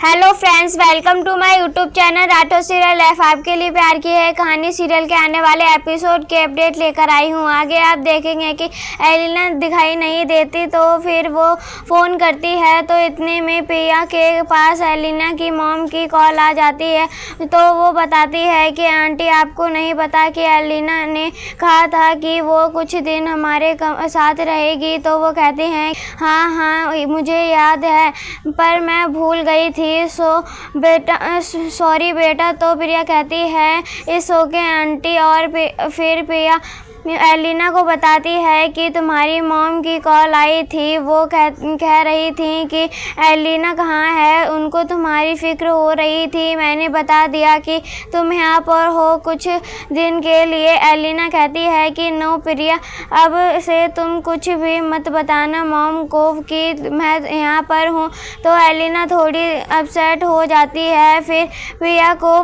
Hello friends, welcome to my YouTube channel Rathore serial life. आपके लिए प्यार की है कहानी सीरियल के आने वाले एपिसोड के अपडेट लेकर आई हूँ। आगे आप देखेंगे कि एलिना दिखाई नहीं देती तो फिर वो फ़ोन करती है तो इतने में प्रिया के पास एलिना की मॉम की कॉल आ जाती है। तो वो बताती है कि आंटी, आपको नहीं पता कि एलिना ने कहा था कि वो कुछ दिन हमारे साथ रहेगी। तो वो कहती हैं हाँ मुझे याद है, पर मैं भूल गई थी। सॉरी बेटा। तो प्रिया कहती है इट्स ओके आंटी। और फिर प्रिया एलिना को बताती है कि तुम्हारी मॉम की कॉल आई थी। वो कह रही थी कि एलिना कहाँ है, उनको तुम्हारी फ़िक्र हो रही थी। मैंने बता दिया कि तुम यहाँ पर हो कुछ दिन के लिए। एलिना कहती है कि नो प्रिया, अब से तुम कुछ भी मत बताना मॉम को कि मैं यहाँ पर हूँ। तो एलिना थोड़ी अपसेट हो जाती है। फिर प्रिया को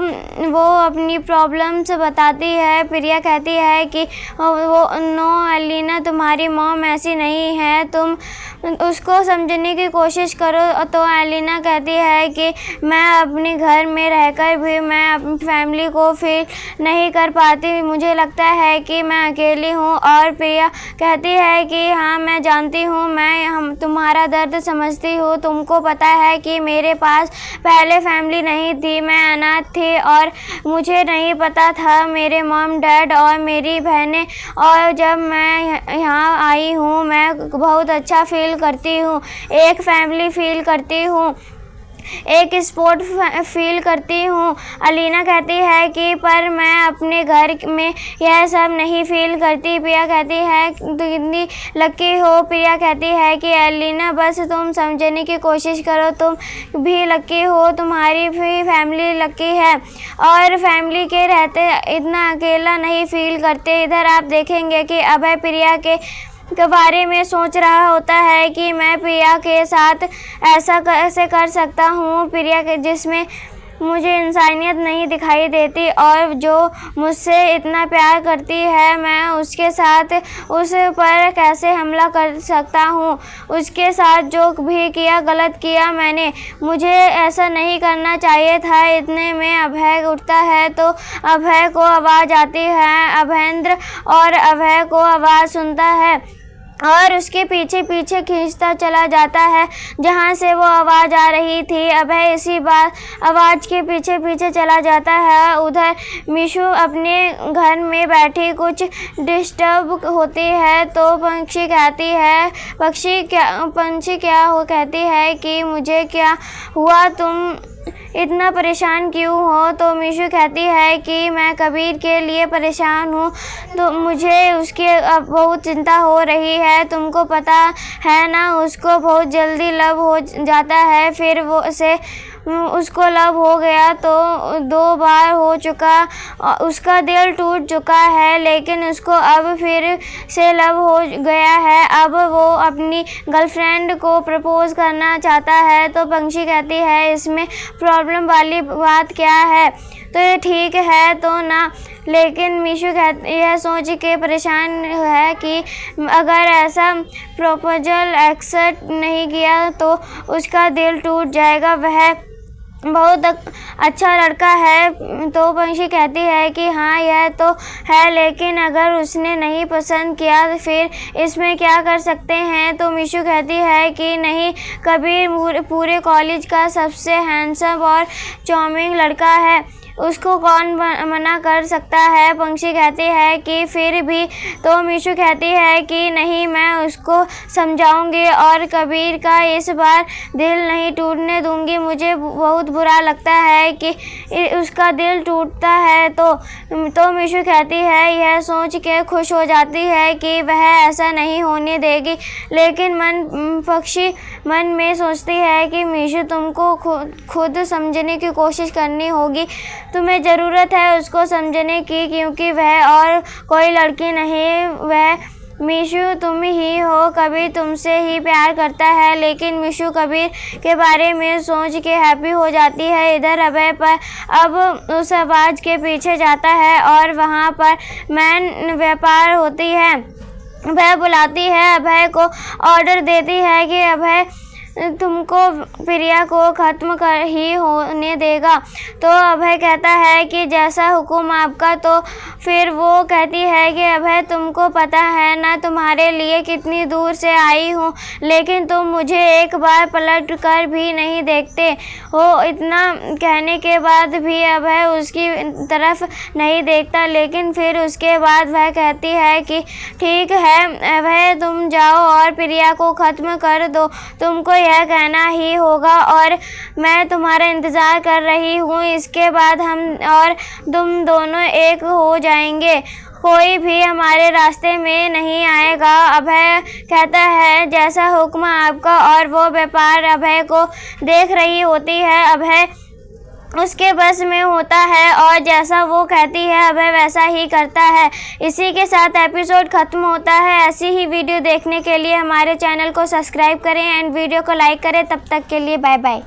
वो अपनी प्रॉब्लम्स बताती है। प्रिया कहती है कि नो एलिना, तुम्हारी मॉम ऐसी नहीं है, तुम उसको समझने की कोशिश करो। तो एलिना कहती है कि मैं अपने घर में रहकर भी मैं अपनी फैमिली को फील नहीं कर पाती, मुझे लगता है कि मैं अकेली हूँ। और प्रिया कहती है कि हाँ मैं जानती हूँ, मैं तुम्हारा दर्द समझती हूँ। तुमको पता है कि मेरे पास पहले फैमिली नहीं थी, मैं अनाथ थी और मुझे नहीं पता था मेरे मॉम डैड और मेरी बहनें। और जब मैं यहाँ आई हूँ मैं बहुत अच्छा फील करती हूँ, एक फैमिली फील करती हूँ, एक सपोर्ट फील करती हूँ। एलिना कहती है कि पर मैं अपने घर में यह सब नहीं फील करती। प्रिया कहती है कितनी लकी हो। प्रिया कहती है कि एलिना बस तुम समझने की कोशिश करो, तुम भी लकी हो, तुम्हारी भी फैमिली लकी है और फैमिली के रहते इतना अकेला नहीं फील करते। इधर आप देखेंगे कि अभय प्रिया के बारे में सोच रहा होता है कि मैं प्रिया के साथ ऐसा कैसे कर सकता हूँ, प्रिया के जिसमें मुझे इंसानियत नहीं दिखाई देती और जो मुझसे इतना प्यार करती है, मैं उसके साथ उस पर कैसे हमला कर सकता हूँ। उसके साथ जो भी किया गलत किया मैंने, मुझे ऐसा नहीं करना चाहिए था। इतने में अभय उठता है तो अभय को आवाज़ आती है अभेंद्र, और अभय को आवाज़ सुनता है और उसके पीछे पीछे खींचता चला जाता है जहाँ से वो आवाज़ आ रही थी। अभय इसी बात आवाज़ के पीछे पीछे चला जाता है। उधर मीशू अपने घर में बैठी कुछ डिस्टर्ब होती है तो पंछी कहती है कहती है कि मुझे क्या हुआ, तुम इतना परेशान क्यों हो। तो मीशू कहती है कि मैं कबीर के लिए परेशान हूँ, तो मुझे उसकी बहुत चिंता हो रही है। तुमको पता है ना, उसको बहुत जल्दी लव हो जाता है, फिर उसको लव हो गया तो 2 बार हो चुका, उसका दिल टूट चुका है, लेकिन उसको अब फिर से लव हो गया है। अब वो अपनी गर्लफ्रेंड को प्रपोज करना चाहता है। तो पंछी कहती है इसमें प्रॉब्लम वाली बात क्या है, तो ये ठीक है तो ना। लेकिन मीशू यह सोच के परेशान है कि अगर ऐसा प्रपोजल एक्सेप्ट नहीं किया तो उसका दिल टूट जाएगा, वह बहुत अच्छा लड़का है। तो पंछी कहती है कि हाँ यह तो है, लेकिन अगर उसने नहीं पसंद किया तो फिर इसमें क्या कर सकते हैं। तो मीशू कहती है कि नहीं, कबीर पूरे कॉलेज का सबसे हैंडसम और चार्मिंग लड़का है, उसको कौन मना कर सकता है। पंछी कहती है कि फिर भी। तो मीशू कहती है कि नहीं, मैं उसको समझाऊंगी और कबीर का इस बार दिल नहीं टूटने दूंगी। मुझे बहुत बुरा लगता है कि उसका दिल टूटता है। तो मीशू कहती है यह सोच के खुश हो जाती है कि वह ऐसा नहीं होने देगी, लेकिन पक्षी मन में सोचती है कि मीशू तुमको खुद समझने की कोशिश करनी होगी, तुम्हें ज़रूरत है उसको समझने की, क्योंकि वह और कोई लड़की नहीं, वह मीशू तुम ही हो। कबीर तुमसे ही प्यार करता है। लेकिन मीशू कबीर के बारे में सोच के हैप्पी हो जाती है। इधर अभय पर अब उस आवाज़ के पीछे जाता है और वहाँ पर मैन व्यापार होती है। वह बुलाती है अभय को, ऑर्डर देती है कि अभय तुमको प्रिया को ख़त्म कर ही होने देगा। तो अभय कहता है कि जैसा हुक्म आपका। तो फिर वो कहती है कि अभय तुमको पता है ना तुम्हारे लिए कितनी दूर से आई हूँ, लेकिन तुम मुझे एक बार पलट कर भी नहीं देखते हो। इतना कहने के बाद भी अभय उसकी तरफ नहीं देखता, लेकिन फिर उसके बाद वह कहती है कि ठीक है अभय, तुम जाओ और प्रिया को ख़त्म कर दो। तुमको यह कहना ही होगा और मैं तुम्हारा इंतज़ार कर रही हूँ। इसके बाद हम और तुम दोनों एक हो जाएंगे, कोई भी हमारे रास्ते में नहीं आएगा। अभय कहता है जैसा हुक्म आपका। और वो व्यापार अभय को देख रही होती है। अभय उसके बस में होता है और जैसा वो कहती है अभय वैसा ही करता है। इसी के साथ एपिसोड ख़त्म होता है। ऐसी ही वीडियो देखने के लिए हमारे चैनल को सब्सक्राइब करें एंड वीडियो को लाइक करें। तब तक के लिए बाय बाय।